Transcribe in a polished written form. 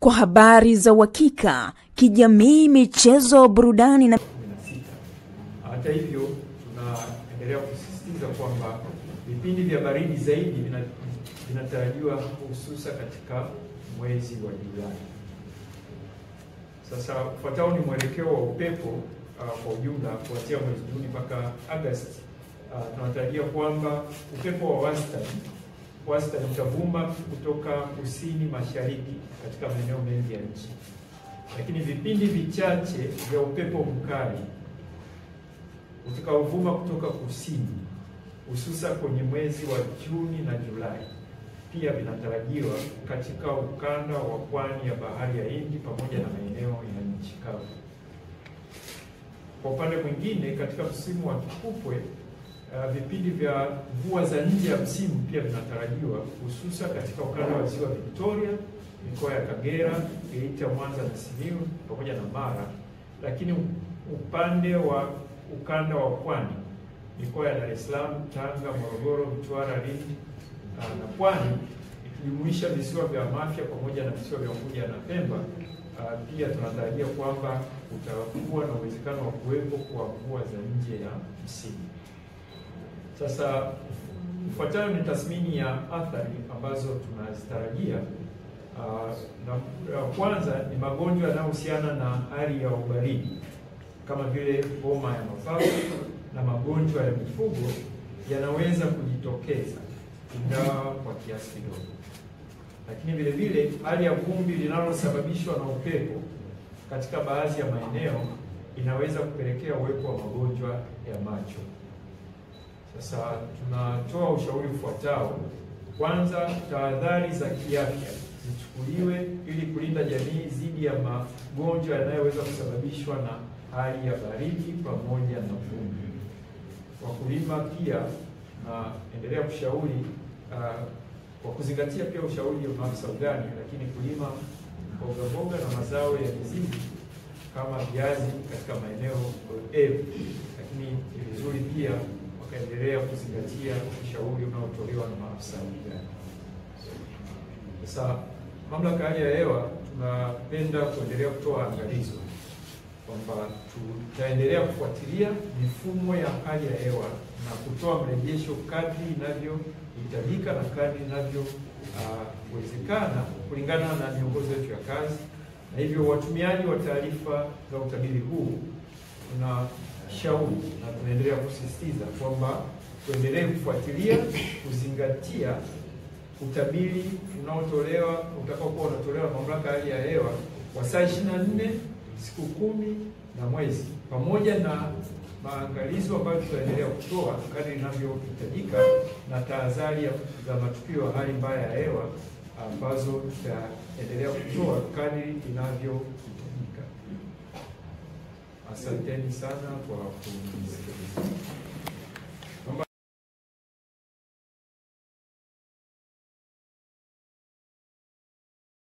kwa habari za uhakika, kijamii, michezo, burudani na hata hivyo tunaendelea kusisitiza kwamba vipindi vya baridi zaidi vinatarajiwa hususa katika mwezi wa Julai. Sasa ufuatao ni mwelekeo wa upepo kwa ujumla kuanzia mwezi Juni mpaka Agosti. Tunatarajia kwamba upepo wa wastani utavuma kutoka kusini mashariki katika maeneo mengi ya nchi, lakini vipindi vichache vya upepo mkali utakaovuma kutoka kusini hususa kwenye mwezi wa Juni na Julai pia vinatarajiwa katika ukanda wa pwani ya bahari ya Hindi pamoja na maeneo ya nchi kavu. Kwa upande mwingine, katika msimu wa kipupwe vipindi vya mvua za nje ya msimu pia vinatarajiwa hususa katika ukanda wa ziwa Victoria, mikoa ya Kagera, Geita, Mwanza na Simiyu pamoja na Mara, lakini upande wa ukanda wa pwani, mikoa ya Dar es Salaam, Tanga, Morogoro, Mtwara, Lindi na Pwani ikijumuisha visiwa vya Mafia pamoja na visiwa vya Unguja na Pemba, pia tunatarajia kwamba kutakuwa na uwezekano wa kuwepo kwa mvua za nje ya msimu. Sasa ufuatayo ni tathmini ya athari ambazo tunazitarajia. Na kwanza ni magonjwa yanayohusiana na hali ya ubaridi kama vile homa ya mapafu na magonjwa ya mifugo yanaweza kujitokeza ingawa kwa kiasi kidogo. Lakini vile vile hali ya vumbi linalosababishwa na upepo katika baadhi ya maeneo inaweza kupelekea uwepo wa magonjwa ya macho. Sasa tunatoa ushauri ufuatao. Kwanza, tahadhari za kiafya zichukuliwe ili kulinda jamii dhidi ya magonjwa yanayoweza kusababishwa na hali ya baridi pamoja na vumbi. Wakulima pia naendelea kushauri kwa kuzingatia pia ushauri wa maafisa ugani, lakini kulima mboga na mazao ya mizizi kama viazi katika maeneo evu, lakini ni vizuri pia wakaendelea kuzingatia ushauri unaotolewa na maafisa ugani. Sasa mamlaka ya hali ya hewa tunapenda kuendelea kutoa angalizo kwamba tutaendelea kufuatilia mifumo ya hali ya hewa na kutoa mrejesho kadri inavyohitajika na kadri inavyowezekana kulingana na miongozo yetu ya kazi. Na hivyo watumiaji wa taarifa za utabiri huu tunashauri na tunaendelea kusisitiza kwamba tuendelee kufuatilia, kuzingatia utabiri utakaokuwa unatolewa na mamlaka ya hali ya hewa kwa saa 24, siku 10 na mwezi, pamoja na maangalizo ambayo tutaendelea kutoa kadri inavyohitajika na tahadhari za matukio ya hali mbaya ya hewa ambazo tutaendelea kutoa kadri inavyohitajika. Asanteni sana kwa kunisikiliza.